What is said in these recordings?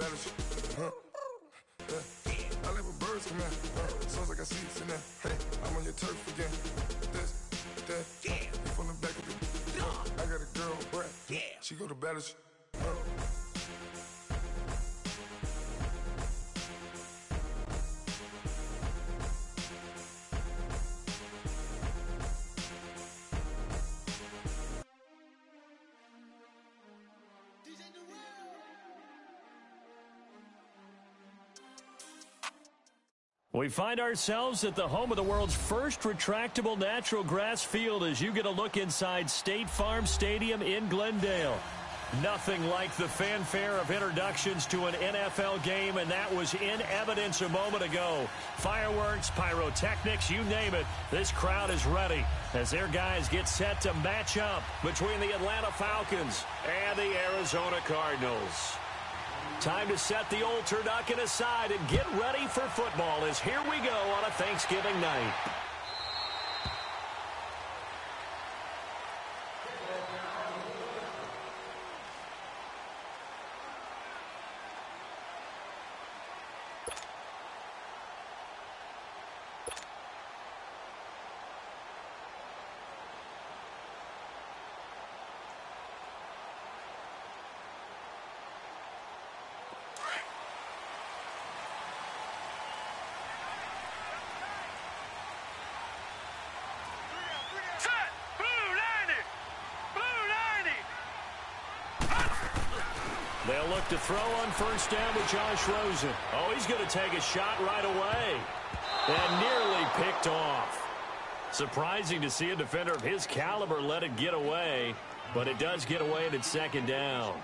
better shit. I like when birds come out. Sounds like I got seats in there. Hey, I'm on your turf again. This, that, you from the back of it. I got a girl, Brad. She go to battle shit. We find ourselves at the home of the world's first retractable natural grass field as you get a look inside State Farm Stadium in Glendale. Nothing like the fanfare of introductions to an NFL game, and that was in evidence a moment ago. Fireworks, pyrotechnics, you name it. This crowd is ready as their guys get set to match up between the Atlanta Falcons and the Arizona Cardinals. Time to set the old turducken aside and get ready for football as here we go on a Thanksgiving night. They'll look to throw on first down with Josh Rosen. Oh, he's going to take a shot right away. And nearly picked off. Surprising to see a defender of his caliber let it get away, but it does get away and it's second down.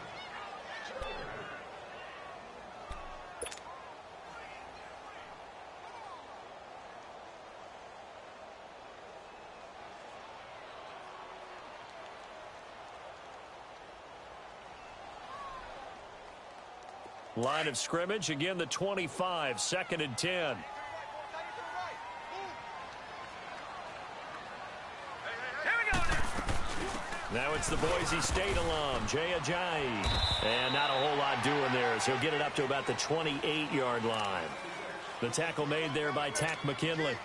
Line of scrimmage, again the 25, 2nd and 10. Now it's the Boise State alum, Jay Ajayi. And not a whole lot doing there, so he'll get it up to about the 28-yard line. The tackle made there by Tack McKinley.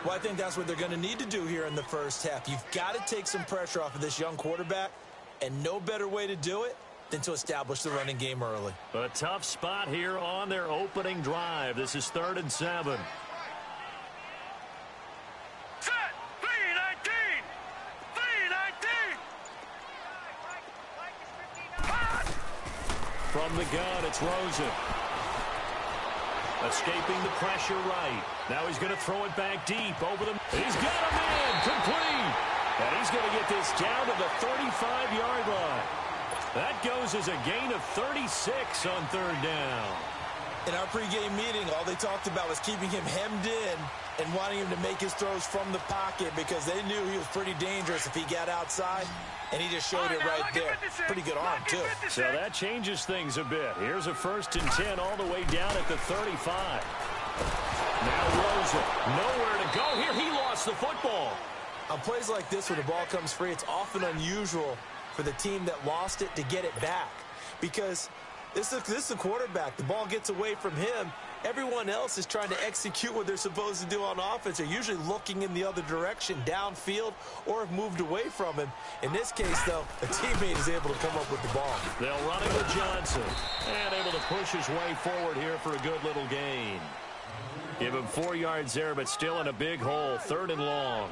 Well, I think that's what they're going to need to do here in the first half. You've got to take some pressure off of this young quarterback, and no better way to do it than to establish the running game early. A tough spot here on their opening drive. This is 3rd and 7. Set! 3-19! 3-19! From the gun, it's Rosen. Escaping the pressure right. Now he's going to throw it back deep over the... He's got a man! Complete! And he's going to get this down to the 35-yard line. That goes as a gain of 36 on 3rd down. In our pregame meeting, all they talked about was keeping him hemmed in and wanting him to make his throws from the pocket because they knew he was pretty dangerous if he got outside, and he just showed it right there. Pretty good arm, too. So that changes things a bit. Here's a 1st and 10 all the way down at the 35. Now Rosen, nowhere to go here. He lost the football. On plays like this where the ball comes free, it's often unusual for the team that lost it to get it back because this is a quarterback. The ball gets away from him. Everyone else is trying to execute what they're supposed to do on offense. They're usually looking in the other direction, downfield, or have moved away from him. In this case, though, a teammate is able to come up with the ball. They'll run it with Johnson. And able to push his way forward here for a good little gain. Give him 4 yards there, but still in a big hole. 3rd and long.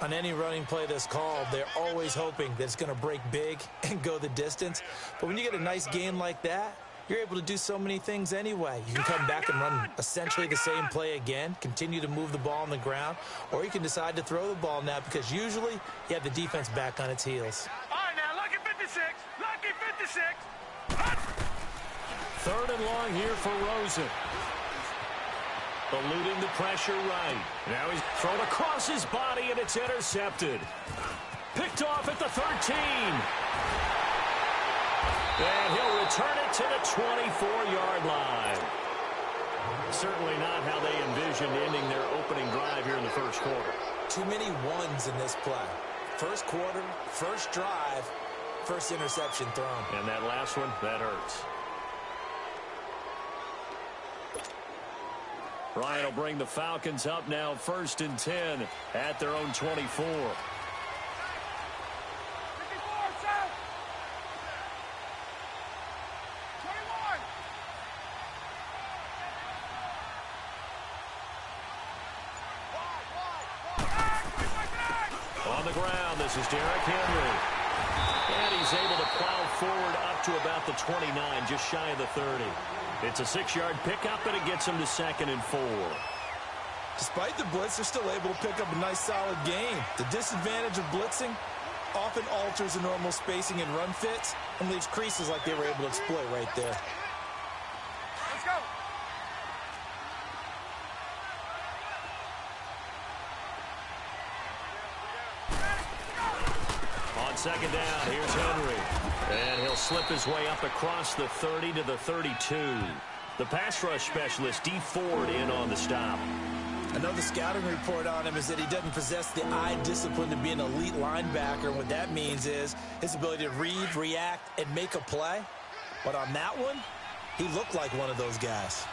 On any running play that's called, they're always hoping that it's going to break big and go the distance. But when you get a nice gain like that, you're able to do so many things anyway. You can come back and run essentially the same play again, continue to move the ball on the ground, or you can decide to throw the ball now because usually you have the defense back on its heels. All right, now, lucky 56. Lucky 56. 3rd and long here for Rosen. Eluding the pressure right. Now he's thrown across his body, and it's intercepted. Picked off at the 13. And he'll return it to the 24-yard line. Certainly not how they envisioned ending their opening drive here in the first quarter. Too many ones in this play. First quarter, first drive, first interception thrown. And that last one, that hurts. Ryan will bring the Falcons up now 1st and 10 at their own 24. On the ground, this is Derrick Henry. And he's able to plow forward up to about the 29, just shy of the 30. It's a 6-yard pickup, and it gets him to 2nd and 4. Despite the blitz, they're still able to pick up a nice, solid gain. The disadvantage of blitzing often alters the normal spacing and run fits and leaves creases like they were able to exploit right there. Let's go. On 2nd down, here's Henry. And he'll slip his way up across the 30 to the 32. The pass rush specialist, D. Ford, in on the stop. Another scouting report on him is that he doesn't possess the eye discipline to be an elite linebacker. And what that means is his ability to read, react, and make a play. But on that one, he looked like one of those guys.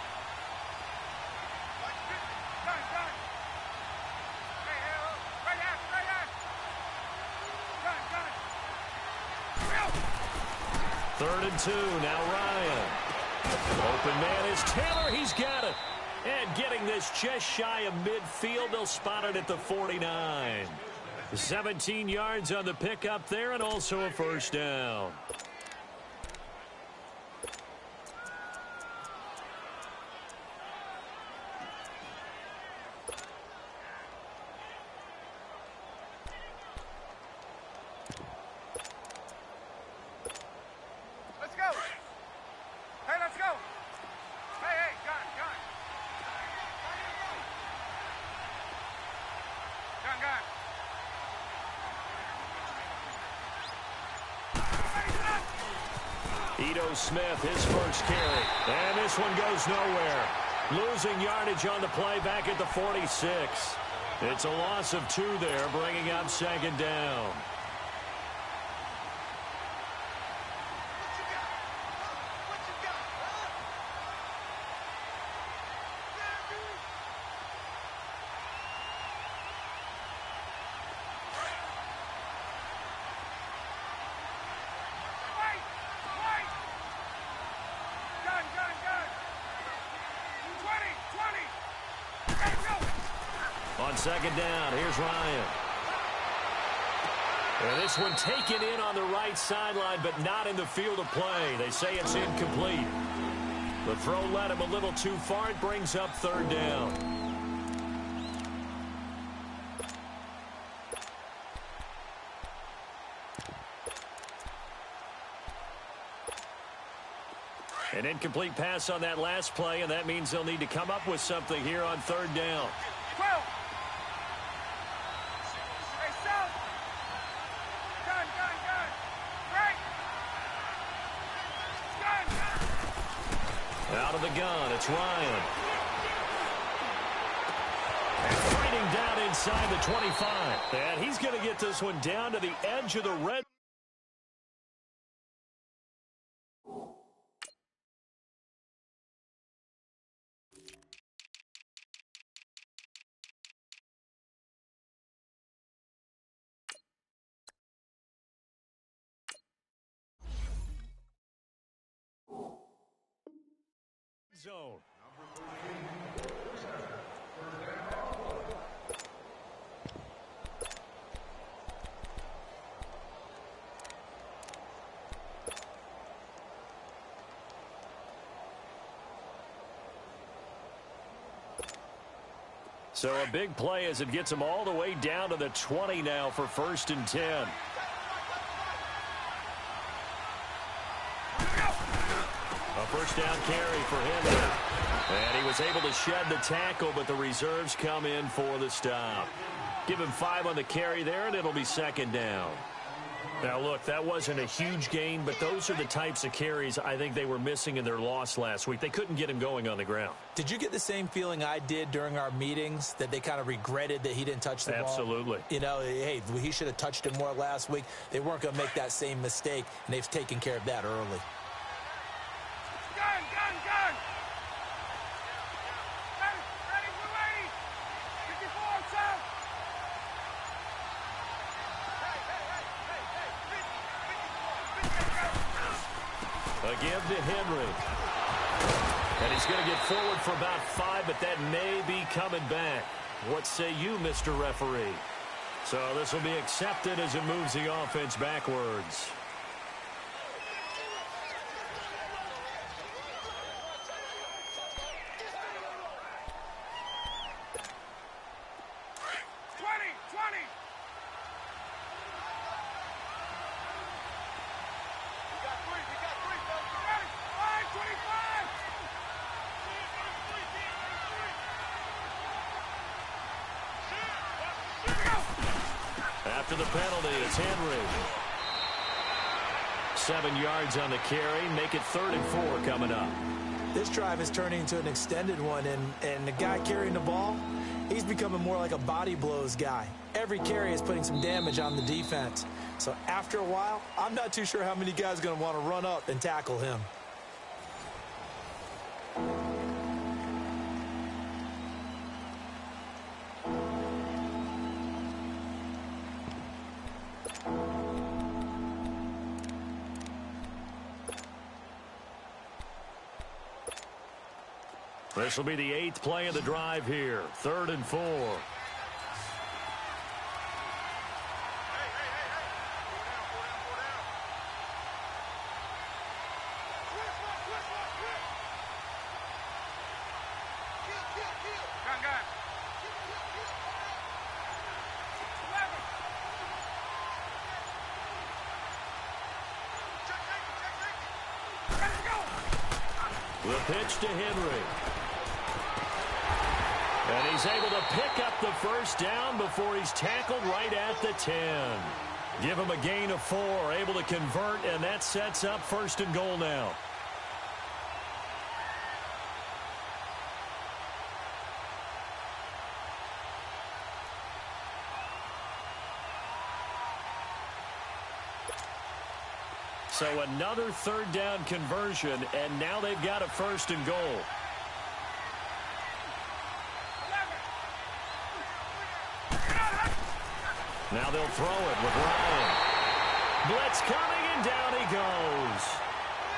Third and 2, now Ryan. Open man is Taylor, he's got it. And getting this just shy of midfield, they'll spot it at the 49. 17 yards on the pickup there, and also a 1st down. Smith, his first carry. And this one goes nowhere. Losing yardage on the play back at the 46. It's a loss of 2 there, bringing up 2nd down. On 2nd down, here's Ryan. And this one taken in on the right sideline, but not in the field of play. They say it's incomplete. The throw led him a little too far. It brings up 3rd down. An incomplete pass on that last play, and that means they'll need to come up with something here on 3rd down. 12. Hey, South. Gun. Right. Gun. Out of the gun, it's Ryan. And fighting down inside the 25. And he's going to get this one down to the edge of the red. Zone. So a big play as it gets them all the way down to the 20 now for 1st and 10. A 1st down carry for him. And he was able to shed the tackle, but the reserves come in for the stop. Give him 5 on the carry there, and it'll be 2nd down. Now, look, that wasn't a huge gain, but those are the types of carries I think they were missing in their loss last week. They couldn't get him going on the ground. Did you get the same feeling I did during our meetings, that they kind of regretted that he didn't touch the ball? Absolutely. You know, hey, he should have touched it more last week. They weren't going to make that same mistake, and they've taken care of that early. Gun. A give to Henry. And he's going to get forward for about 5, but that may be coming back. What say you, Mr. Referee? So this will be accepted as it moves the offense backwards. After the penalty, it's Henry. 7 yards on the carry. Make it 3rd and 4 coming up. This drive is turning into an extended one, and the guy carrying the ball, he's becoming more like a body blows guy. Every carry is putting some damage on the defense. So after a while, I'm not too sure how many guys are going to want to run up and tackle him. This will be the 8th play of the drive here. 3rd and 4. The pitch to Henry. And he's able to pick up the first down before he's tackled right at the 10. Give him a gain of 4, able to convert, and that sets up 1st and goal now. So another 3rd down conversion, and now they've got a 1st and goal. Now they'll throw it with Ryan. Blitz coming, and down he goes.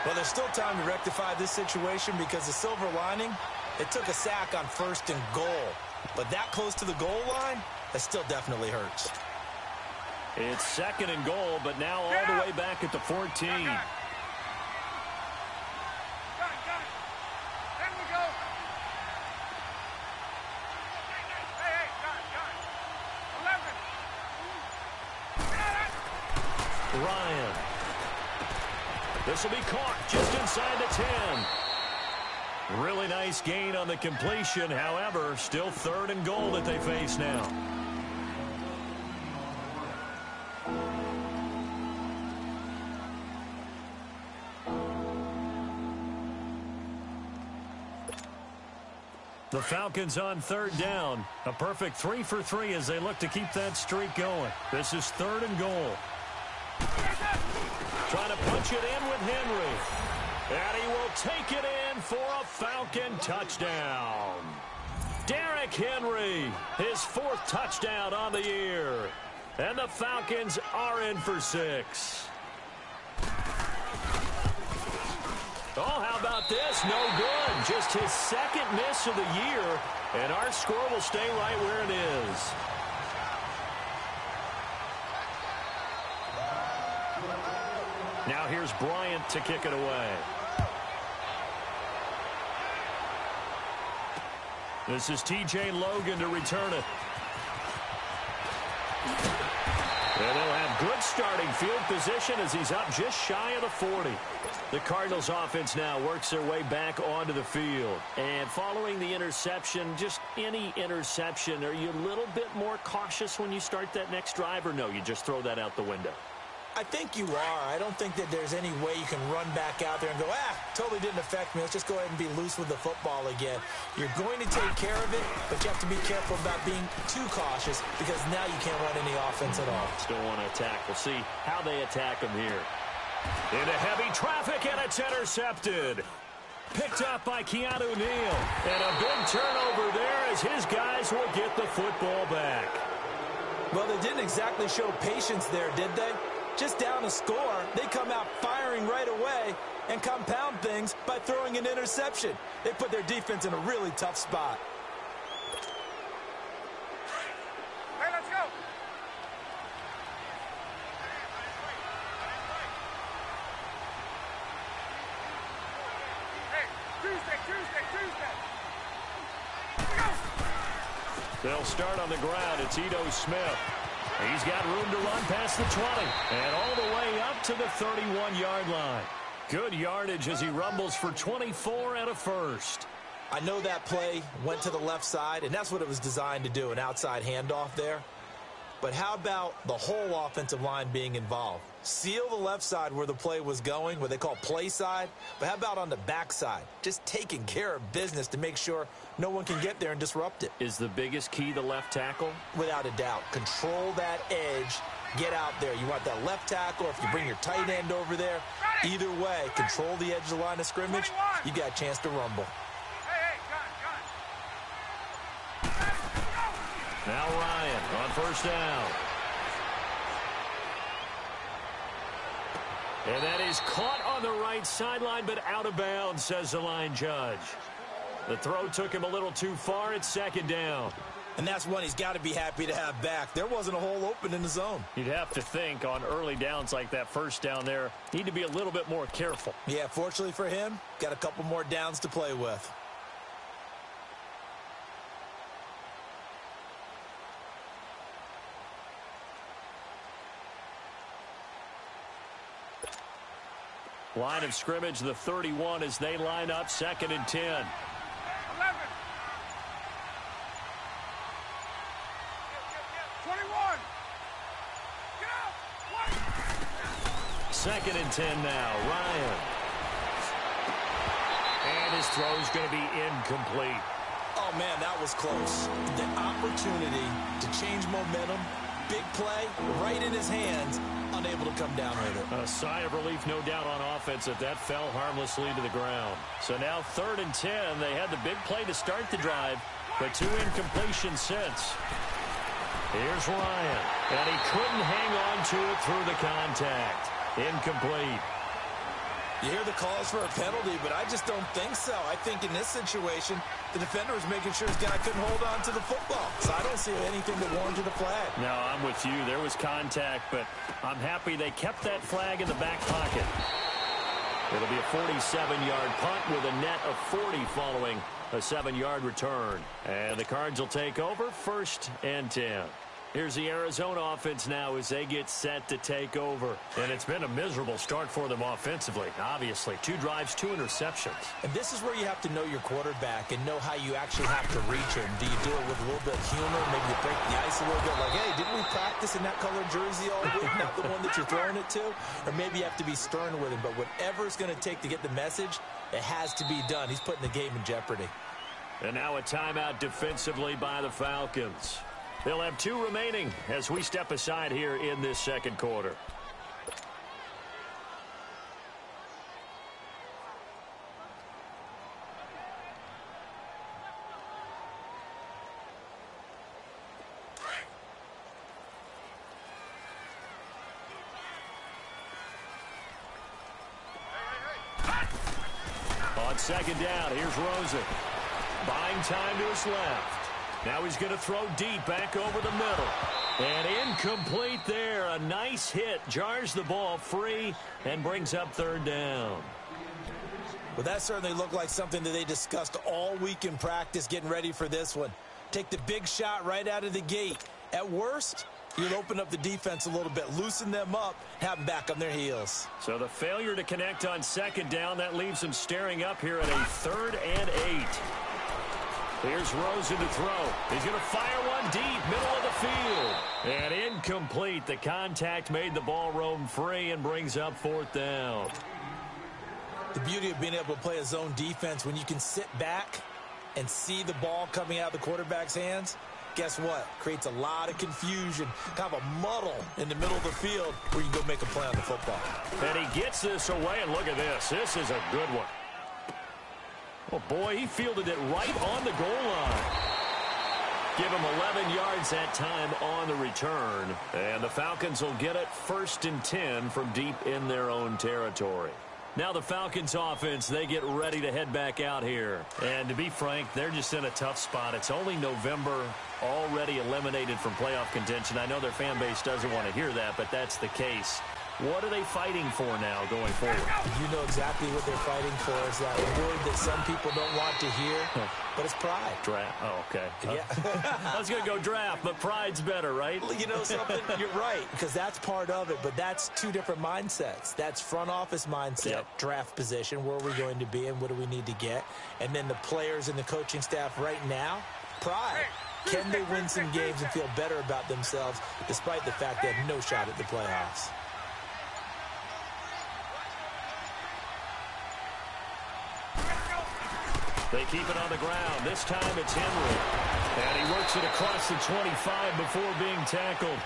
Well, there's still time to rectify this situation because the silver lining, it took a sack on 1st and goal. But that close to the goal line, that still definitely hurts. It's 2nd and goal, but now all the way back at the 14. Ryan. This will be caught just inside the 10. Really nice gain on the completion. However, still 3rd and goal that they face now. The Falcons on 3rd down. A perfect 3 for 3 as they look to keep that streak going. This is 3rd and goal. Trying to punch it in with Henry. And he will take it in for a Falcon touchdown. Derrick Henry, his 4th touchdown on the year. And the Falcons are in for 6. Oh, how about this? No good. Just his 2nd miss of the year. And our score will stay right where it is. Now here's Bryant to kick it away. This is T.J. Logan to return it. And they'll have good starting field position as he's up just shy of the 40. The Cardinals offense now works their way back onto the field. And following the interception, just any interception, are you a little bit more cautious when you start that next drive, or no, you just throw that out the window? I think you are. I don't think that there's any way you can run back out there and go, totally didn't affect me. Let's just go ahead and be loose with the football again. You're going to take care of it, but you have to be careful about being too cautious because now you can't run any offense at all. Still want to attack. We'll see how they attack him here. Into heavy traffic, and it's intercepted. Picked up by Keanu Neal. And a big turnover there as his guys will get the football back. Well, they didn't exactly show patience there, did they? just down a score, they come out firing right away and compound things by throwing an interception. They put their defense in a really tough spot. Hey, let's go. Hey, Tuesday. They'll start on the ground. It's Ito Smith. He's got room to run past the 20 and all the way up to the 31-yard line. Good yardage as he rumbles for 24 and a first. I know that play went to the left side, and that's what it was designed to do, an outside handoff there. But how about the whole offensive line being involved? Seal the left side where the play was going, what they call play side. But how about on the back side? Just taking care of business to make sure no one can get there and disrupt it. Is the biggest key the left tackle? Without a doubt. Control that edge. Get out there. You want that left tackle, or if you bring your tight end over there, either way, control the edge of the line of scrimmage. You got a chance to rumble. Now Ryan on first down. And that is caught on the right sideline, but out of bounds, says the line judge. The throw took him a little too far. It's second down. And that's one he's got to be happy to have back. There wasn't a hole open in the zone. You'd have to think on early downs like that first down there, need to be a little bit more careful. Yeah, fortunately for him, got a couple more downs to play with. Line of scrimmage, the 31 as they line up, 2nd and 10. 11. 21. Get out. 2nd and 10 now. Ryan. And his throw's going to be incomplete. Oh, man, that was close. The opportunity to change momentum, big play, right in his hands, unable to come down with it. A sigh of relief, no doubt, on offense that fell harmlessly to the ground. So now 3rd and 10. They had the big play to start the drive, but 2 incompletions since. Here's Ryan, and he couldn't hang on to it through the contact. Incomplete. You hear the calls for a penalty, but I just don't think so. I think in this situation, the defender was making sure his guy couldn't hold on to the football. So I don't see anything that warranted a flag. No, I'm with you. There was contact, but I'm happy they kept that flag in the back pocket. It'll be a 47-yard punt with a net of 40 following a 7-yard return. And the Cards will take over, 1st and 10. Here's the Arizona offense now as they get set to take over. And it's been a miserable start for them offensively, obviously. 2 drives, 2 interceptions. And this is where you have to know your quarterback and know how you actually have to reach him. Do you do it with a little bit of humor? Maybe you break the ice a little bit like, hey, didn't we practice in that color jersey all week? Not the one that you're throwing it to? Or maybe you have to be stern with him. But whatever it's going to take to get the message, it has to be done. He's putting the game in jeopardy. And now a timeout defensively by the Falcons. They'll have 2 remaining as we step aside here in this 2nd quarter. On 2nd down, here's Rosen. Buying time to his left. Now he's going to throw deep back over the middle. And incomplete there. A nice hit. Jars the ball free and brings up 3rd down. Well, that certainly looked like something that they discussed all week in practice getting ready for this one. Take the big shot right out of the gate. At worst, you'll open up the defense a little bit, loosen them up, have them back on their heels. So the failure to connect on 2nd down, that leaves them staring up here at a 3rd and 8. Here's Rosen to throw. He's going to fire one deep, middle of the field. And incomplete. The contact made the ball roam free and brings up 4th down. The beauty of being able to play a zone defense when you can sit back and see the ball coming out of the quarterback's hands, guess what? Creates a lot of confusion, kind of a muddle in the middle of the field where you can go make a play on the football. And he gets this away, and look at this. This is a good one. Oh, boy, he fielded it right on the goal line. Give them 11 yards that time on the return. And the Falcons will get it 1st and 10 from deep in their own territory. Now the Falcons offense, they get ready to head back out here. And to be frank, they're just in a tough spot. It's only November, already eliminated from playoff contention. I know their fan base doesn't want to hear that, but that's the case. What are they fighting for now going forward? You know exactly what they're fighting for. Is that word that some people don't want to hear, but it's pride. Draft. Oh, okay. Yeah. I was going to go draft, but pride's better, right? You know something? You're right, because that's part of it, but that's two different mindsets. That's front office mindset, draft position, where are we going to be and what do we need to get? And then the players and the coaching staff right now, pride. Can they win some games and feel better about themselves despite the fact they have no shot at the playoffs? They keep it on the ground. This time it's Henry. And he works it across the 25 before being tackled.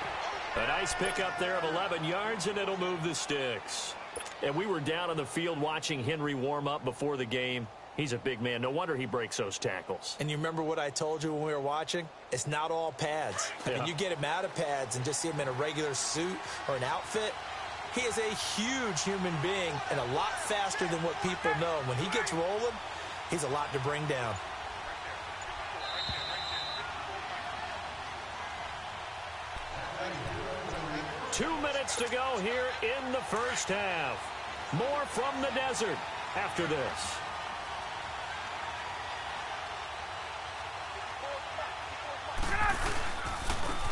A nice pickup there of 11 yards, and it'll move the sticks. And we were down on the field watching Henry warm up before the game. He's a big man. No wonder he breaks those tackles. And you remember what I told you when we were watching? It's not all pads. I mean, you get him out of pads and just see him in a regular suit or an outfit. He is a huge human being and a lot faster than what people know. When he gets rolling, he's a lot to bring down. Two minutes to go here in the first half. More from the desert after this.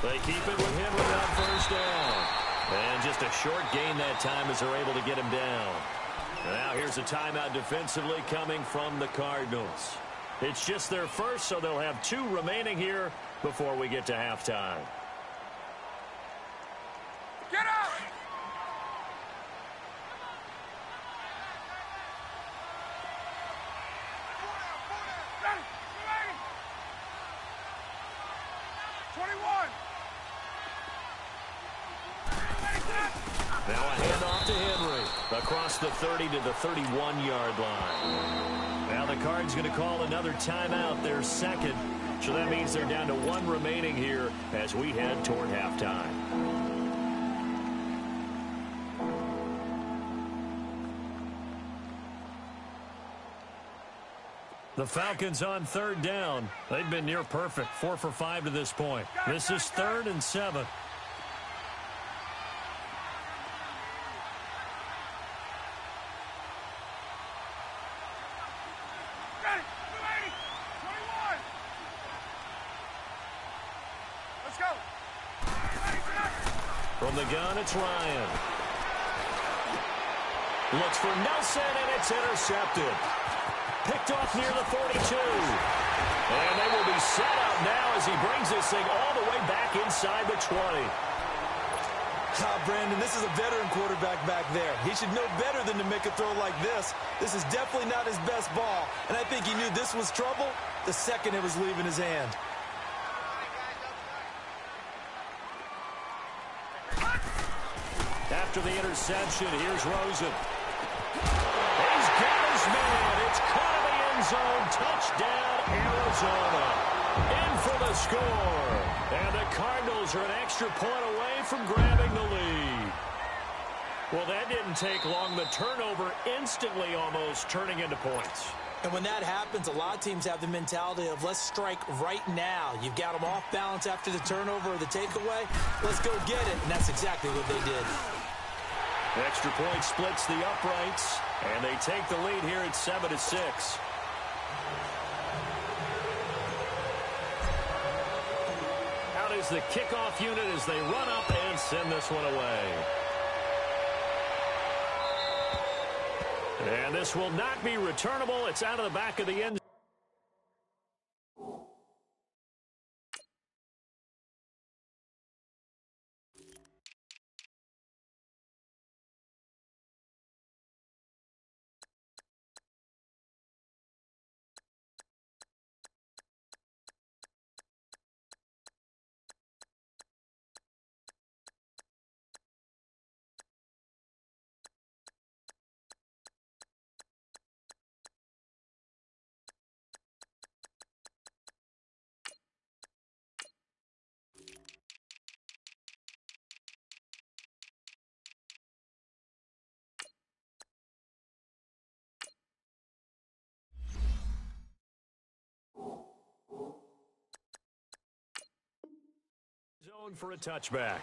They keep it with Henry on first down. And just a short gain that time as they're able to get him down. Now here's a timeout defensively coming from the Cardinals. It's just their first, so they'll have 2 remaining here before we get to halftime. Get up! Ready! Ready! 21! Now a handoff to Henry. Across the 30 to the 31-yard line. Now the Cards going to call another timeout, their second. So that means they're down to 1 remaining here as we head toward halftime. The Falcons on 3rd down. They've been near perfect, 4 for 5 to this point. This is 3rd and 7. Ready! 21! Let's go! From the gun, it's Ryan. Looks for Nelson, and it's intercepted. Picked off near the 42. And they will be set up now as he brings this thing all the way back inside the 20. Brandon, this is a veteran quarterback back there. He should know better than to make a throw like this. This is definitely not his best ball. And I think he knew this was trouble the second it was leaving his hand. After the interception, here's Rosen. He's got his man. It's caught in the end zone. Touchdown, Arizona. In for the score. And the Cardinals are an extra point away from grabbing the lead. Well, that didn't take long. The turnover instantly almost turning into points. And when that happens, a lot of teams have the mentality of let's strike right now. You've got them off balance after the turnover or the takeaway. Let's go get it. And that's exactly what they did. Extra point splits the uprights, and they take the lead here at 7-6. Out is the kickoff unit as they run up and send this one away. And this will not be returnable. It's out of the back of the end zone. down for a touchback.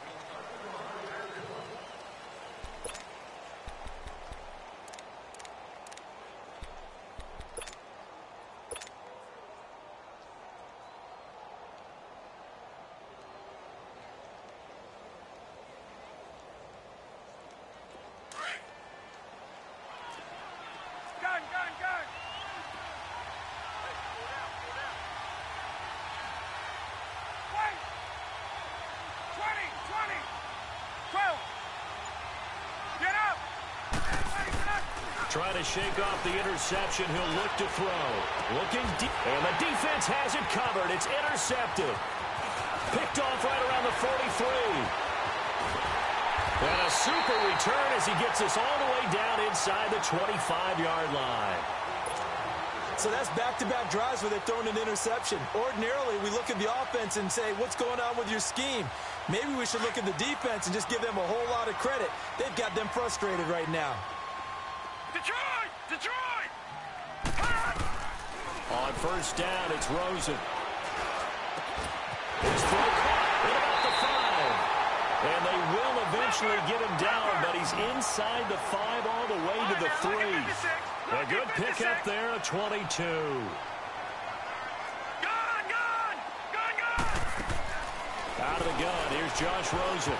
Trying to shake off the interception. He'll look to throw. Looking deep. And the defense has it covered. It's intercepted. Picked off right around the 43. And a super return as he gets us all the way down inside the 25-yard line. So that's back-to-back drives where they've thrown an interception. Ordinarily, we look at the offense and say, what's going on with your scheme? Maybe we should look at the defense and just give them a whole lot of credit. They've got them frustrated right now. Detroit! Detroit! On first down, it's Rosen. His throw caught at about the 5. And they will eventually get him down, but he's inside the 5 all the way to the 3. A good pickup there, a 22. Out of the gun, here's Josh Rosen.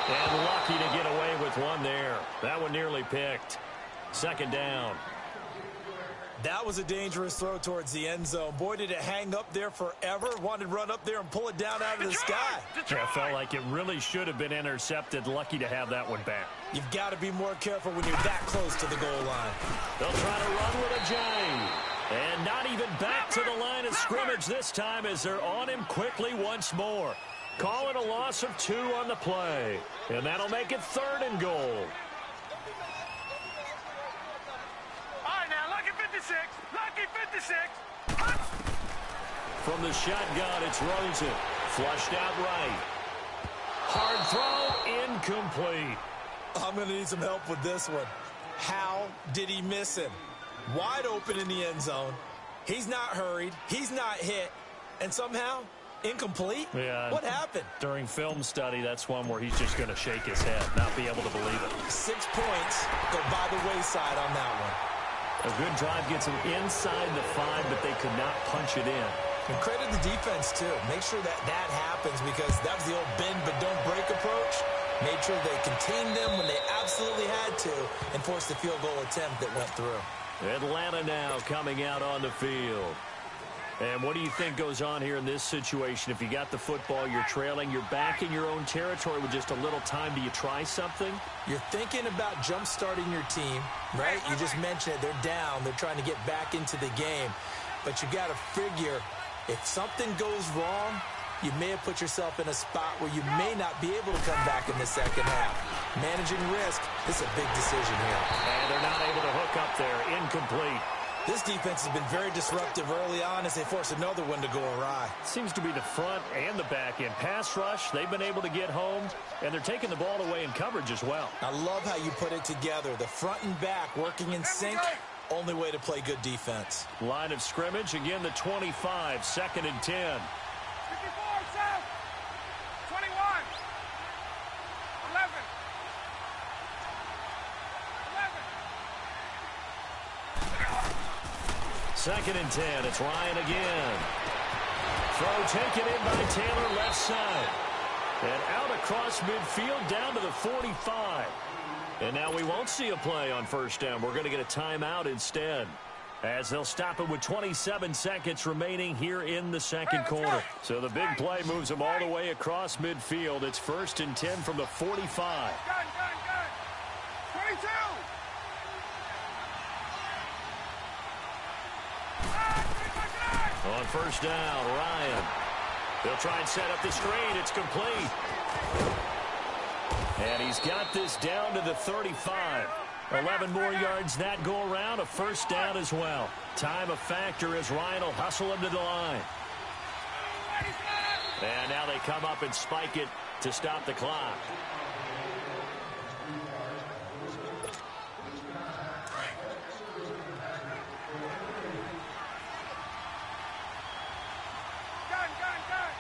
And lucky to get away with one there. That one nearly picked. Second down. That was a dangerous throw towards the end zone. Boy, did it hang up there forever. Wanted to run up there and pull it down out of the sky. Yeah, felt like it really should have been intercepted. Lucky to have that one back. You've got to be more careful when you're that close to the goal line. They'll try to run with a J. And not even back to the line of scrimmage this time as they're on him quickly once more. Call it a loss of 2 on the play. And that'll make it 3rd and goal. Lucky 56. From the shotgun, it's Rosen. Flushed out right. Hard throw, incomplete. I'm going to need some help with this one. How did he miss him? Wide open in the end zone. He's not hurried. He's not hit. And somehow, incomplete? Yeah. What happened? During film study, that's one where he's just going to shake his head, not be able to believe it. 6 points go by the wayside on that one. A good drive gets them inside the 5, but they could not punch it in. And credit the defense, too. Make sure that happens because that was the old bend but don't break approach. Made sure they contained them when they absolutely had to and forced the field goal attempt that went through. Atlanta now coming out on the field. And what do you think goes on here in this situation? If you got the football, you're trailing, you're back in your own territory with just a little time. Do you try something? You're thinking about jump-starting your team, right? You just mentioned it. They're down. They're trying to get back into the game. But you got to figure if something goes wrong, you may have put yourself in a spot where you may not be able to come back in the second half. Managing risk, this is a big decision here. And they're not able to hook up there. Incomplete. This defense has been very disruptive early on as they force another one to go awry. Seems to be the front and the back end. Pass rush, they've been able to get home, and they're taking the ball away in coverage as well. I love how you put it together. The front and back working in sync, only way to play good defense. Line of scrimmage, again the 25, 2nd and 10. 54, south. 21. 11. 2nd and 10. It's Ryan again. Throw taken in by Taylor left side. And out across midfield down to the 45. And now we won't see a play on first down. We're going to get a timeout instead, as they'll stop it with 27 seconds remaining here in the second quarter. So the big play moves them all the way across midfield. It's 1st and 10 from the 45. Gun. 22. On first down, Ryan. They'll try and set up the screen. It's complete. And he's got this down to the 35. 11 more yards that go around. A first down as well. Time a factor as Ryan will hustle him to the line. And now they come up and spike it to stop the clock. Gun.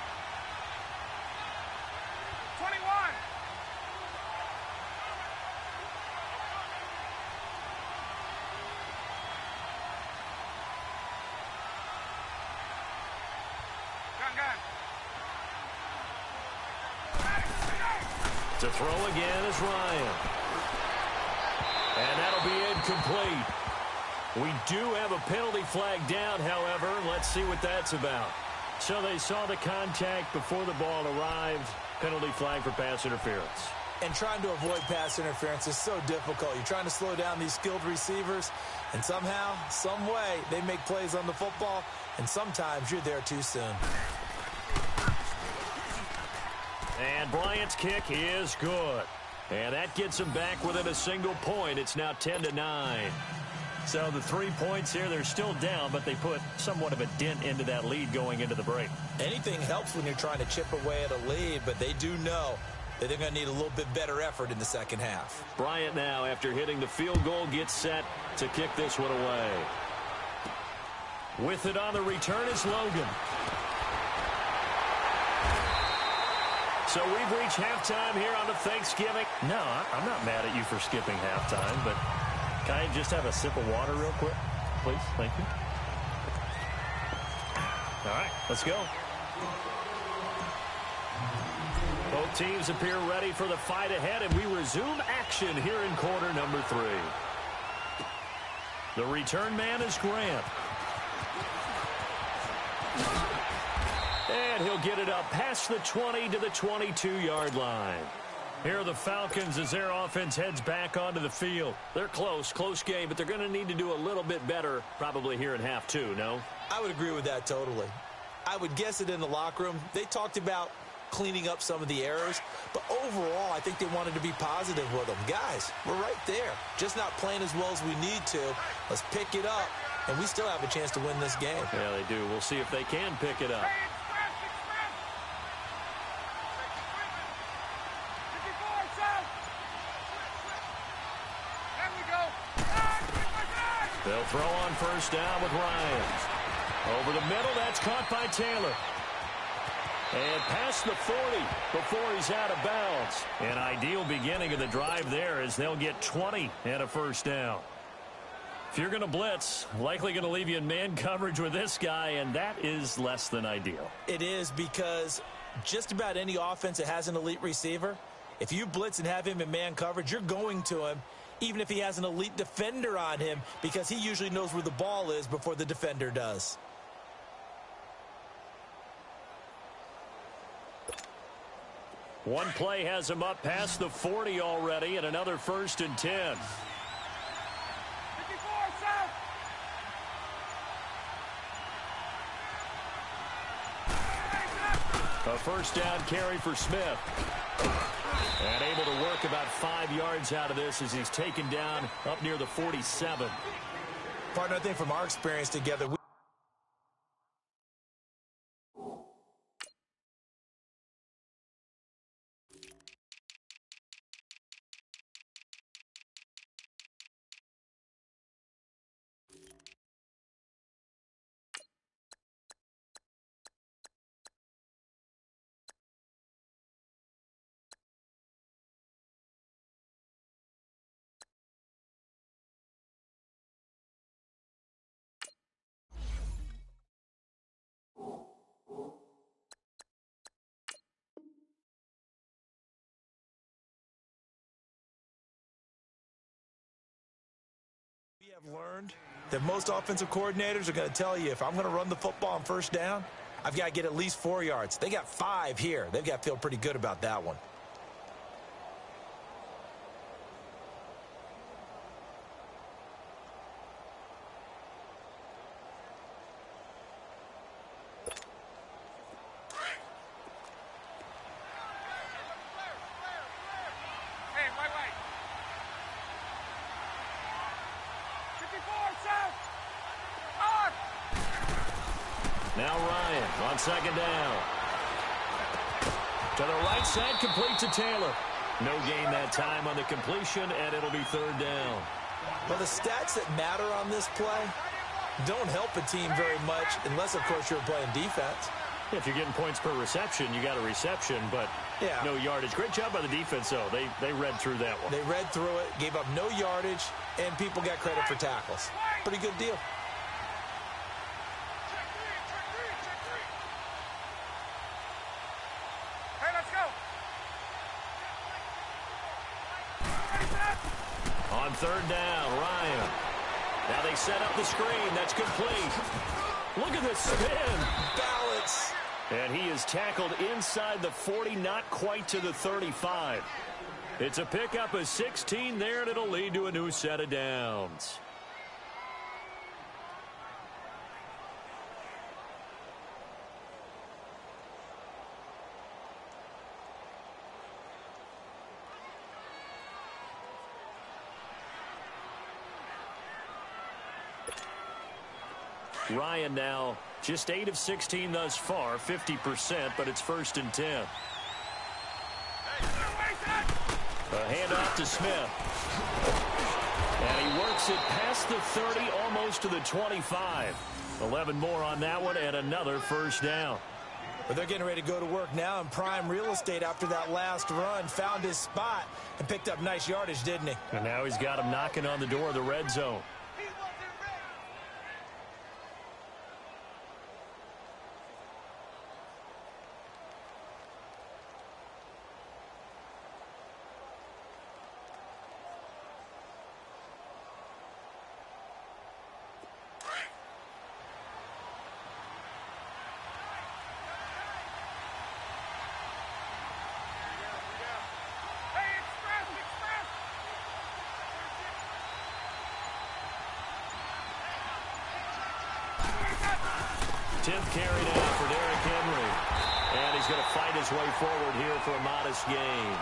To throw again is Ryan. And that'll be incomplete. We do have a penalty flag down, however. Let's see what that's about. So they saw the contact before the ball arrived. Penalty flag for pass interference. And trying to avoid pass interference is so difficult. You're trying to slow down these skilled receivers, and somehow, some way, they make plays on the football, and sometimes you're there too soon. And Bryant's kick is good. And that gets him back within a single point. It's now 10-9. So the 3 points here, they're still down, but they put somewhat of a dent into that lead going into the break. Anything helps when you're trying to chip away at a lead, but they do know that they're going to need a little bit better effort in the second half. Bryant now, after hitting the field goal, gets set to kick this one away. With it on the return is Logan. So we've reached halftime here on the Thanksgiving. No, I'm not mad at you for skipping halftime, but can I just have a sip of water real quick, please? Thank you. All right, let's go. Both teams appear ready for the fight ahead, and we resume action here in quarter number 3. The return man is Grant. And he'll get it up past the 20 to the 22-yard line. Here are the Falcons as their offense heads back onto the field. They're close game, but they're going to need to do a little bit better probably here in half 2, no? I would agree with that totally. I would guess it in the locker room. They talked about cleaning up some of the errors, but overall, I think they wanted to be positive with them. Guys, we're right there. Just not playing as well as we need to. Let's pick it up, and we still have a chance to win this game. Yeah, they do. We'll see if they can pick it up. They'll throw on first down with Ryan. Over the middle, that's caught by Taylor. And past the 40 before he's out of bounds. An ideal beginning of the drive there as they'll get 20 and a first down. If you're going to blitz, likely going to leave you in man coverage with this guy, and that is less than ideal. It is, because just about any offense that has an elite receiver, if you blitz and have him in man coverage, you're going to him, even if he has an elite defender on him, because he usually knows where the ball is before the defender does. One play has him up past the 40 already, and another 1st and 10. 54, south. A first down carry for Smith. And able to work about 5 yards out of this as he's taken down up near the 47. Partner, I think from our experience together, have learned that most offensive coordinators are going to tell you, if I'm going to run the football on first down, I've got to get at least 4 yards. They got 5 here. They've got to feel pretty good about that one. Now Ryan on second down. To the right side, complete to Taylor. No gain that time on the completion, and it'll be 3rd down. Well, the stats that matter on this play don't help a team very much unless, of course, you're playing defense. If you're getting points per reception, you got a reception, but no yardage. Great job by the defense, though. They read through that one. They read through it, gave up no yardage, and people got credit for tackles. Pretty good deal. Hey, let's go. On third down, Ryan. Now they set up the screen. That's complete. Look at the spin. Balance. And he is tackled inside the 40, not quite to the 35. It's a pickup of 16 there, and it'll lead to a new set of downs. Ryan now just 8 of 16 thus far, 50%, but it's 1st and 10. A handoff to Smith. And he works it past the 30, almost to the 25. 11 more on that one, and another first down. But they're getting ready to go to work now in prime real estate after that last run. Found his spot and picked up nice yardage, didn't he? And now he's got him knocking on the door of the red zone. Carry now for Derrick Henry. And he's going to fight his way forward here for a modest gain.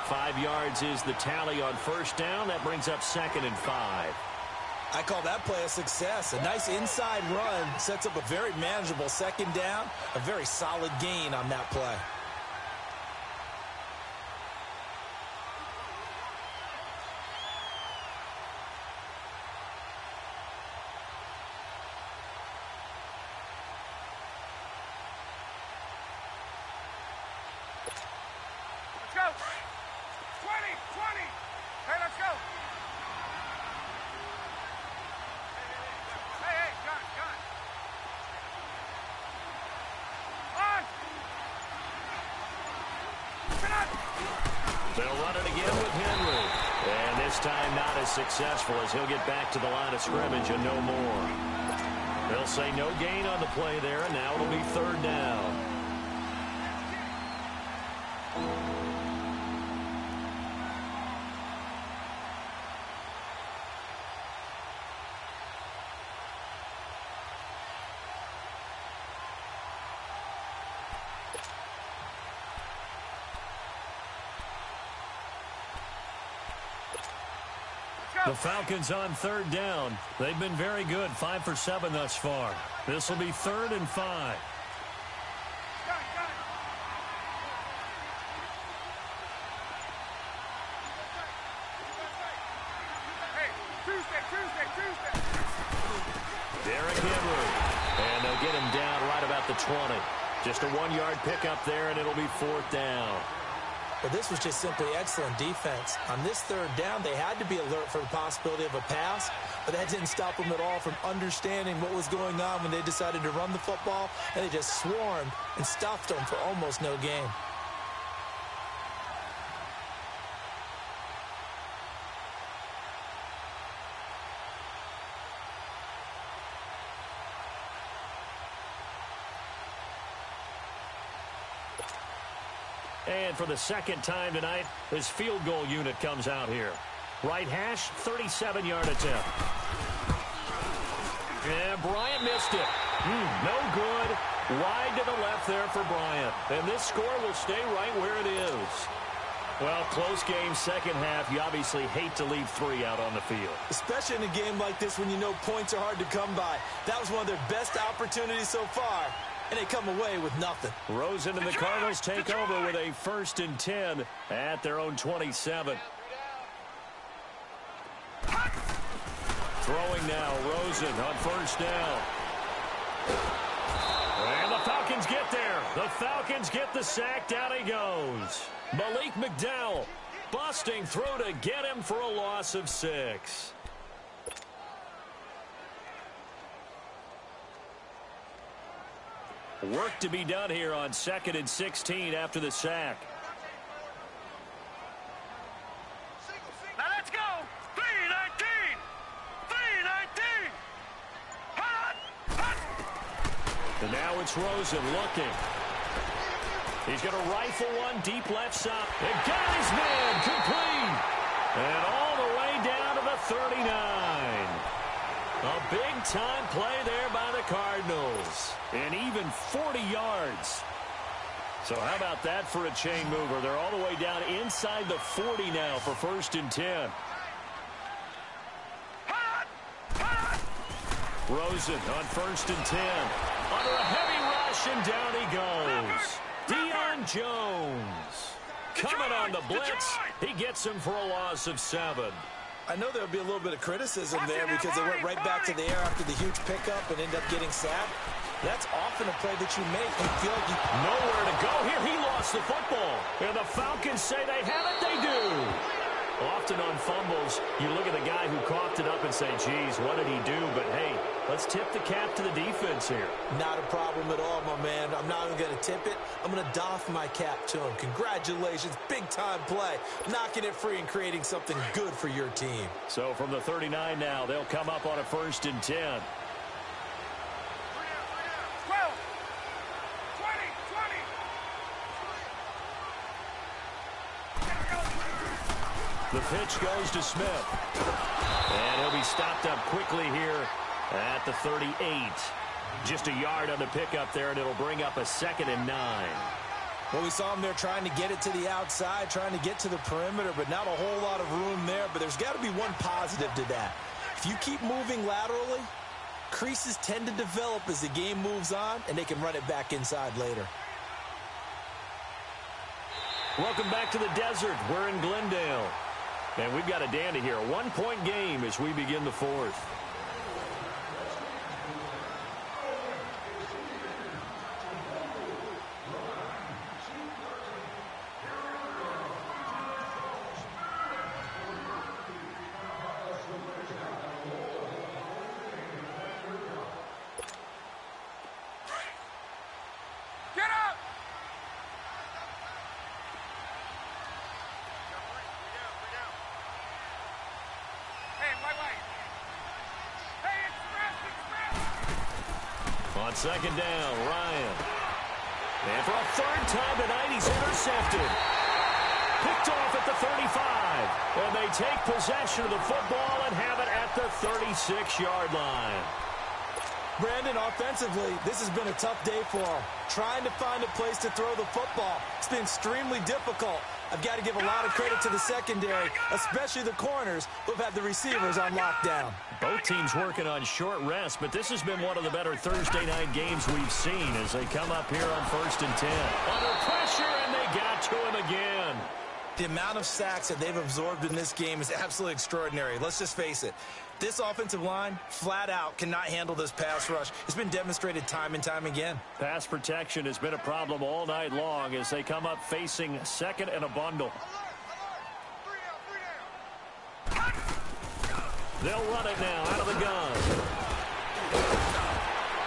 5 yards is the tally on first down. That brings up 2nd and 5. I call that play a success. A nice inside run sets up a very manageable 2nd down. A very solid gain on that play. They'll run it again with Henry. And this time not as successful as he'll get back to the line of scrimmage and no more. They'll say no gain on the play there, and now it'll be 3rd down. The Falcons on 3rd down. They've been very good, 5 for 7 thus far. This will be 3rd and 5. Tuesday. Derrick Henry. And they'll get him down right about the 20. Just a 1-yard pickup there, and it'll be 4th down. But this was just simply excellent defense. On this 3rd down, they had to be alert for the possibility of a pass, but that didn't stop them at all from understanding what was going on when they decided to run the football, and they just swarmed and stuffed them for almost no gain. And for the 2nd time tonight, this field goal unit comes out here. Right hash, 37-yard attempt. And Bryant missed it. No good. Wide to the left there for Bryant. And this score will stay right where it is. Well, close game, 2nd half. You obviously hate to leave 3 out on the field. Especially in a game like this when you know points are hard to come by. That was one of their best opportunities so far. And they come away with nothing. Rosen and the Cardinals take over with a 1st and 10 at their own 27. Throwing now, Rosen on 1st down. And the Falcons get there. The Falcons get the sack. Down he goes. Malik McDowell busting through to get him for a loss of 6. Work to be done here on 2nd and 16 after the sack. Now let's go. 3, And now it's Rosen looking. He's going to rifle one deep left side. And got his man complete. And all the way down to the 39. A big-time play there by the Cardinals. And even 40 yards. So how about that for a chain mover? They're all the way down inside the 40 now for 1st and 10. Rosen on 1st and 10. Under a heavy rush, and down he goes. Deion Jones coming on the blitz. He gets him for a loss of 7. I know there would be a little bit of criticism there because they went right back to the air after the huge pickup and ended up getting sacked. That's often a play that you make. You feel like you... Nowhere to go here. He lost the football. And the Falcons say they have it. They do. Often on fumbles, you look at the guy who coughed it up and say, geez, what did he do? But, hey, let's tip the cap to the defense here. Not a problem at all, my man. I'm not even going to tip it. I'm going to doff my cap to him. Congratulations. Big-time play. Knocking it free and creating something good for your team. So from the 39 now, they'll come up on a 1st and 10. 12, 20, 20. The pitch goes to Smith. And he'll be stopped up quickly here at the 38. Just a yard on the pickup there, and it'll bring up a 2nd and 9. Well, we saw him there trying to get it to the outside, trying to get to the perimeter, but not a whole lot of room there. But there's got to be one positive to that. If you keep moving laterally, creases tend to develop as the game moves on, and they can run it back inside later. Welcome back to the desert. We're in Glendale. And we've got a dandy here. A 1-point game as we begin the 4th. Get up! Hey, wait. Hey, express. On 2nd down, Ryan. And for a 3rd time tonight, he's intercepted. Picked off at the 35. And they take possession of the football and have it at the 36-yard line. Brandon, offensively, this has been a tough day for him. Trying to find a place to throw the football. It's been extremely difficult. I've got to give a lot of credit to the secondary, especially the corners who've had the receivers on lockdown. Both teams working on short rest, but this has been one of the better Thursday night games we've seen as they come up here on 1st and 10. Under pressure, and they got to him again. The amount of sacks that they've absorbed in this game is absolutely extraordinary. Let's just face it. This offensive line, flat out, cannot handle this pass rush. It's been demonstrated time and time again. Pass protection has been a problem all night long as they come up facing 2nd and a bundle. They'll run it now out of the gun.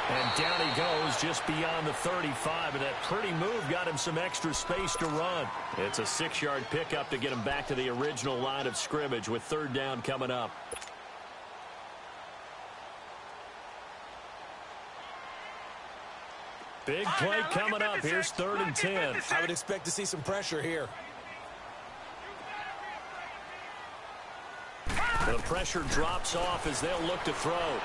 And down he goes just beyond the 35, and that pretty move got him some extra space to run. It's a 6-yard pickup to get him back to the original line of scrimmage with 3rd down coming up. Big play coming up. Here's 3rd and 10. I would expect to see some pressure here. The pressure drops off as they'll look to throw.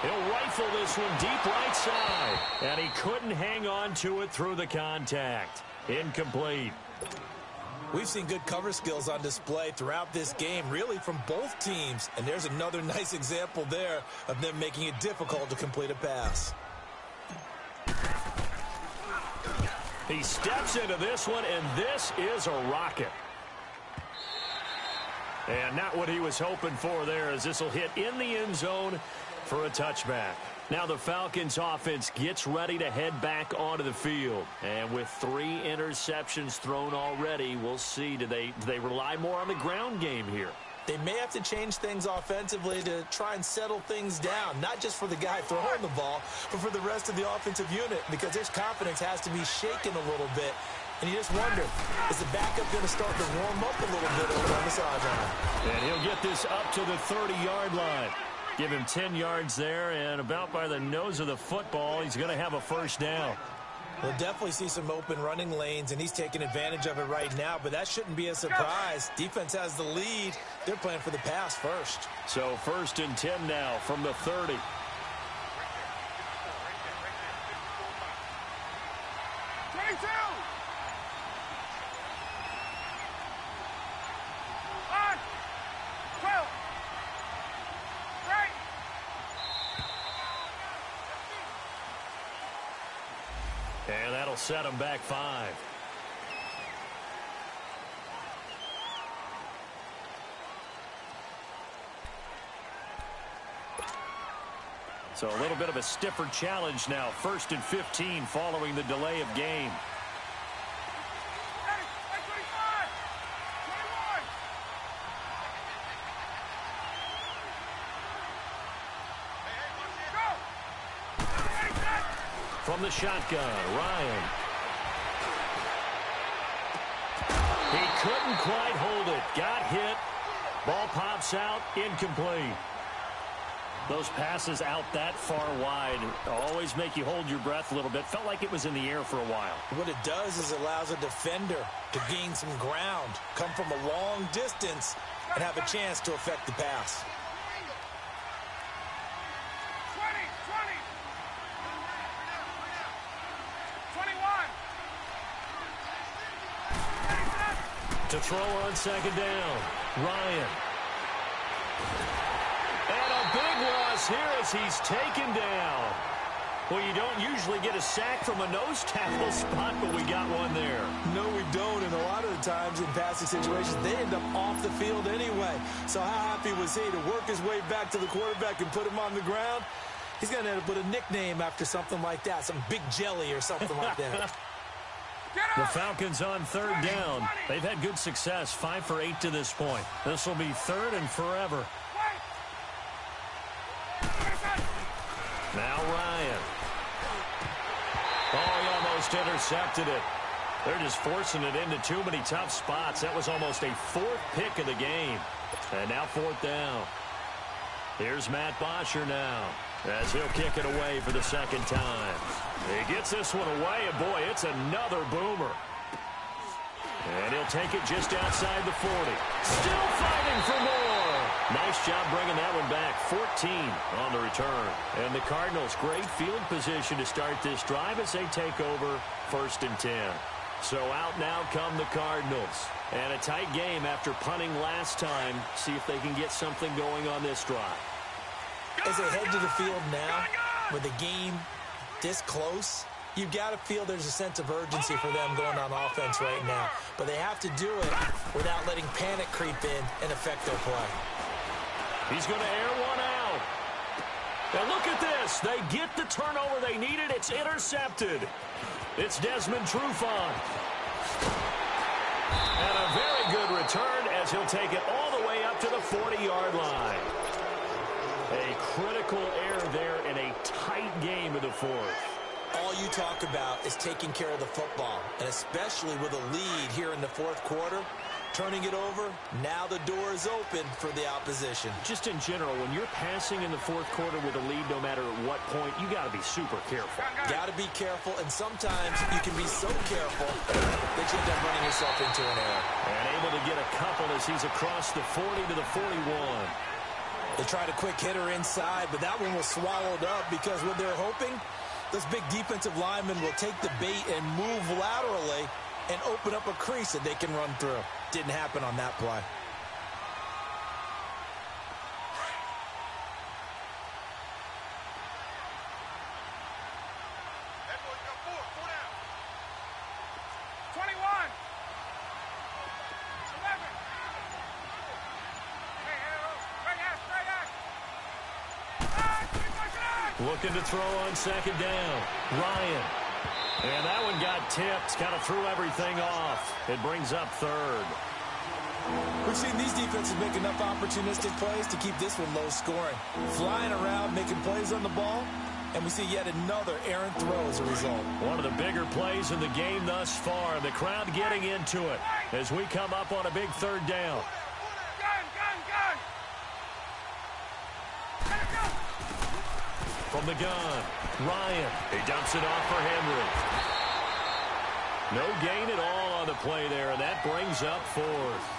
He'll rifle this one deep right side. And he couldn't hang on to it through the contact. Incomplete. We've seen good cover skills on display throughout this game, really from both teams. And there's another nice example there of them making it difficult to complete a pass. He steps into this one, and this is a rocket. And not what he was hoping for there, as this will hit in the end zone for a touchback. Now the Falcons offense gets ready to head back onto the field. And with 3 interceptions thrown already, we'll see, do they rely more on the ground game here? They may have to change things offensively to try and settle things down, not just for the guy throwing the ball, but for the rest of the offensive unit, because his confidence has to be shaken a little bit. And you just wonder, is the backup going to start to warm up a little bit over on the sideline? And he'll get this up to the 30-yard line. Give him 10 yards there, and about by the nose of the football, he's going to have a first down. We'll definitely see some open running lanes, and he's taking advantage of it right now, but that shouldn't be a surprise. Defense has the lead. They're playing for the pass first. So 1st and 10 now from the 30. And that'll set him back 5. So a little bit of a stiffer challenge now. 1st and 15 following the delay of game. From the shotgun, Ryan. He couldn't quite hold it. Got hit. Ball pops out. Incomplete. Those passes out that far wide always make you hold your breath a little bit. Felt like it was in the air for a while. What it does is it allows a defender to gain some ground, come from a long distance, and have a chance to affect the pass. 21. To throw on 2nd down, Ryan. And a big loss here as he's taken down. Well, you don't usually get a sack from a nose tackle spot, but we got one there. No, we don't, and a lot of the times in passing situations, they end up off the field anyway. So how happy was he to work his way back to the quarterback and put him on the ground? He's going to end up with a nickname after something like that, some Big Jelly or something like that. The Falcons on 3rd down. They've had good success, 5 for 8 to this point. This will be 3rd and forever. Now Ryan. Oh, he almost intercepted it. They're just forcing it into too many tough spots. That was almost a 4th pick of the game. And now 4th down. Here's Matt Bosher now as he'll kick it away for the 2nd time. He gets this one away, and boy, it's another boomer. And he'll take it just outside the 40. Still fighting for more. Nice job bringing that one back. 14 on the return. And the Cardinals, great field position to start this drive as they take over 1st and 10. So out now come the Cardinals. And a tight game after punting last time. See if they can get something going on this drive. As they head to the field now, with the game this close, you've got to feel there's a sense of urgency for them going on offense right now. But they have to do it without letting panic creep in and affect their play. He's going to air one out. And look at this. They get the turnover they needed. It's intercepted. It's Desmond Trufant. And a very good return as he'll take it all the way up to the 40-yard line. A critical error there in a tight game of the 4th. All you talk about is taking care of the football, and especially with a lead here in the 4th quarter, turning it over, now the door is open for the opposition. Just in general, when you're passing in the 4th quarter with a lead, no matter at what point, you got to be super careful. Got to be careful, and sometimes you can be so careful that you end up running yourself into an error. And able to get a couple as he's across the 40 to the 41. They tried a quick hitter inside, but that one was swallowed up because what they're hoping, those big defensive linemen will take the bait and move laterally and open up a crease that they can run through. Didn't happen on that play. Looking to throw on 2nd down. Ryan. And that one got tipped. Kind of threw everything off. It brings up 3rd. We've seen these defenses make enough opportunistic plays to keep this one low scoring. Flying around, making plays on the ball, and we see yet another errant throw as a result. One of the bigger plays in the game thus far. The crowd getting into it as we come up on a big 3rd down. Gun! from the gun. Ryan, he dumps it off for Henry. No gain at all on the play there, and that brings up fourth.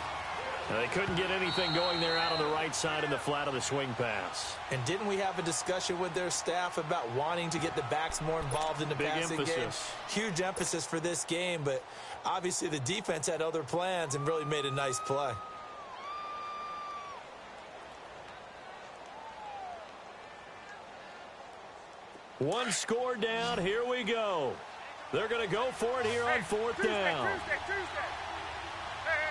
Now, they couldn't get anything going there out on the right side in the flat of the swing pass. And didn't we have a discussion with their staff about wanting to get the backs more involved in the passing game? Huge emphasis for this game, but obviously the defense had other plans and really made a nice play. One score down. Here we go. They're going to go for it here on fourth down. Tuesday. Hey.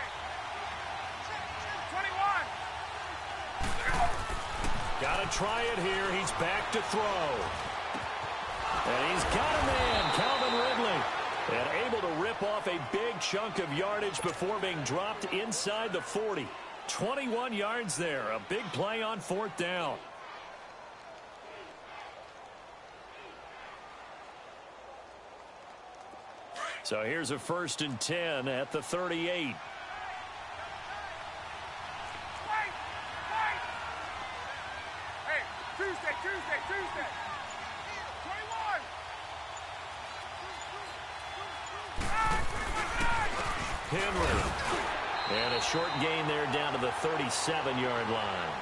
21. Got to try it here. He's back to throw. And he's got a man, Calvin Ridley. And able to rip off a big chunk of yardage before being dropped inside the 40. 21 yards there. A big play on fourth down. So here's a 1st and 10 at the 38. Wait. Hey, Tuesday. 21. Henry. And a short gain there down to the 37-yard line.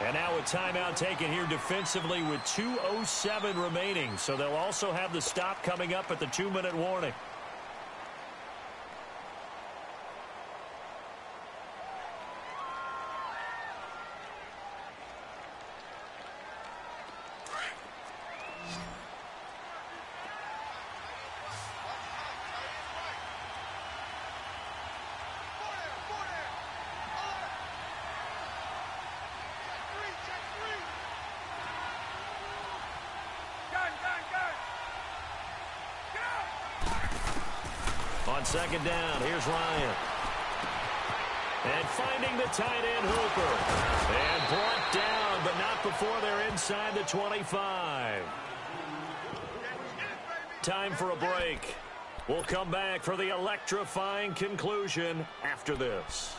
And now a timeout taken here defensively with 2:07 remaining. So they'll also have the stop coming up at the 2-minute warning. On second down, here's Ryan. And finding the tight end, Hooper. And brought down, but not before they're inside the 25. Time for a break. We'll come back for the electrifying conclusion after this.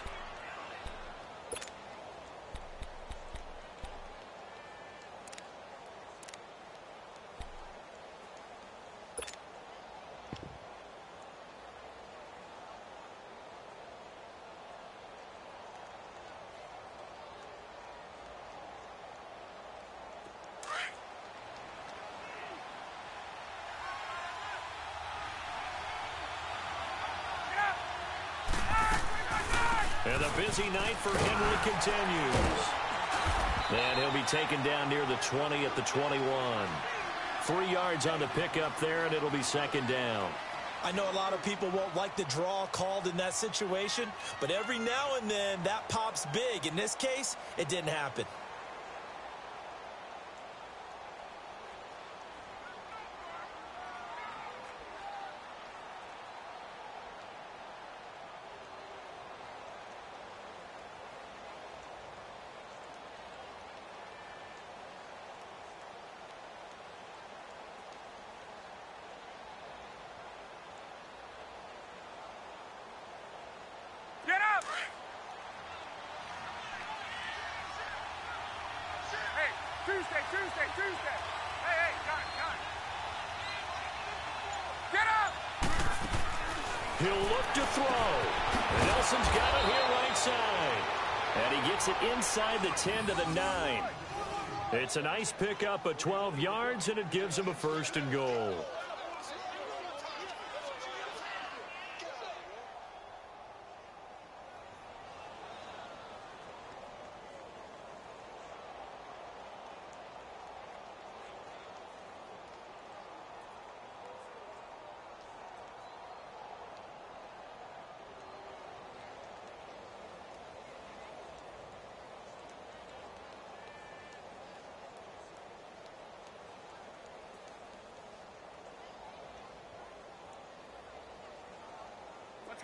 And the busy night for Henry continues. And he'll be taken down near the 20 at the 21. 3 yards on the pickup there, and it'll be second down. I know a lot of people won't like the draw called in that situation, but every now and then that pops big. In this case, it didn't happen. Get up! Hey, Tuesday. Hey, got it. Get up! He'll look to throw. Nelson's got it here right side. And he gets it inside the 10 to the 9. It's a nice pickup of 12 yards, and it gives him a 1st and goal.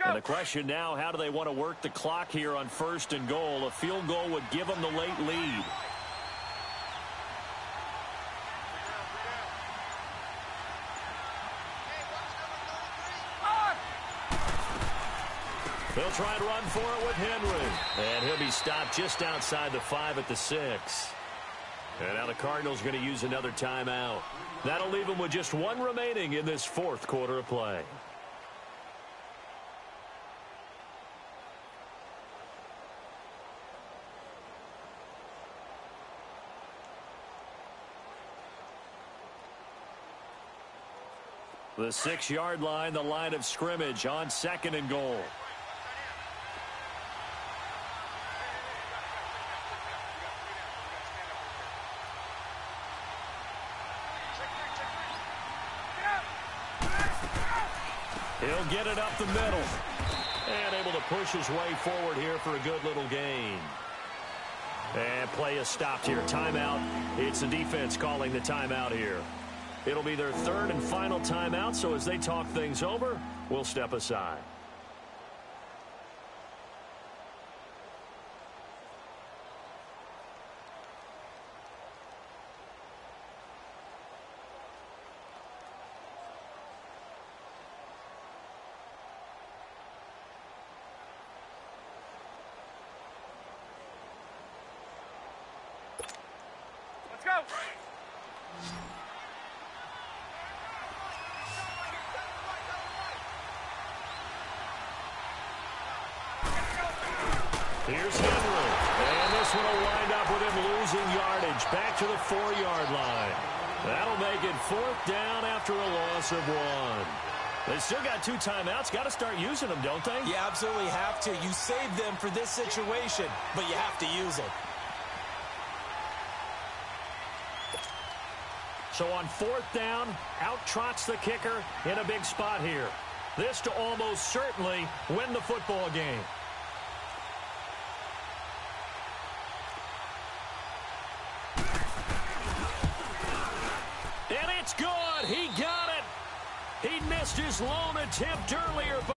And the question now, how do they want to work the clock here on 1st and goal? A field goal would give them the late lead. They'll try and run for it with Henry. And he'll be stopped just outside the 5 at the 6. And now the Cardinals going to use another timeout. That'll leave them with just one remaining in this fourth quarter of play. The 6-yard line, the line of scrimmage on 2nd and goal. He'll get it up the middle. And able to push his way forward here for a good little gain. And play is stopped here. Timeout. It's the defense calling the timeout here. It'll be their third and final timeout, so as they talk things over, we'll step aside. Let's go. Here's Henry. And this one will wind up with him losing yardage. Back to the 4-yard line. That'll make it 4th down after a loss of 1. They still got 2 timeouts. Got to start using them, don't they? You absolutely have to. You save them for this situation, but you have to use it. So on 4th down, out trots the kicker in a big spot here. This to almost certainly win the football game. And it's good. He got it. He missed his lone attempt earlier, but